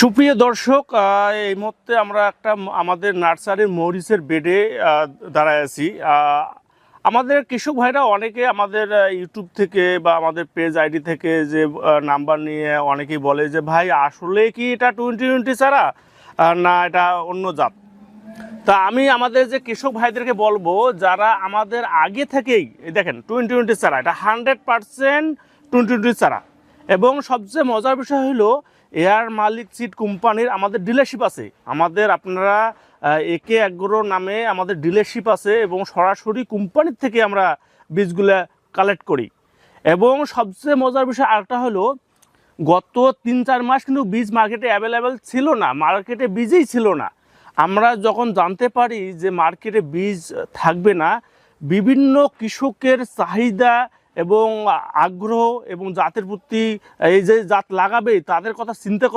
সুপ্রিয় দর্শক, এই মুহূর্তে আমরা আমাদের নার্সারির মরিচের বেডে দাঁড়ায় আছি। আমাদের কৃষক ভাইরা অনেকে আমাদের ইউটিউব থেকে বা আমাদের পেজ আইডি থেকে যে নাম্বার নিয়ে অনেকেই বলে যে ভাই আসলে কি এটা 2020 চারা না এটা অন্য জাত। তা আমি আমাদের যে কৃষক ভাইদেরকে বলবো যারা আমাদের আগে থেকেই দেখেন 2020 চারা, এটা 100% 2020 চারা। এবং সবচেয়ে মজার বিষয় হলো এয়ার মালিক সিড কোম্পানির আমাদের ডিলারশিপ আছে। আপনারা একে এগ্রো নামে আমাদের ডিলারশিপ আছে এবং সরাসরি কোম্পানির থেকে আমরা বীজগুলো কালেক্ট করি। এবং সবচেয়ে মজার বিষয় আরেকটা হলো গত 3-4 মাস কিন্তু বীজ মার্কেটে অ্যাভেলেবেল ছিল না, মার্কেটে বীজই ছিল না। আমরা যখন জানতে পারি যে মার্কেটে বীজ থাকবে না, বিভিন্ন কৃষকের চাহিদা এবং আগ্রহ এবং জাতের প্রতি এই যে জাত লাগাবে তাদের কথা চিন্তা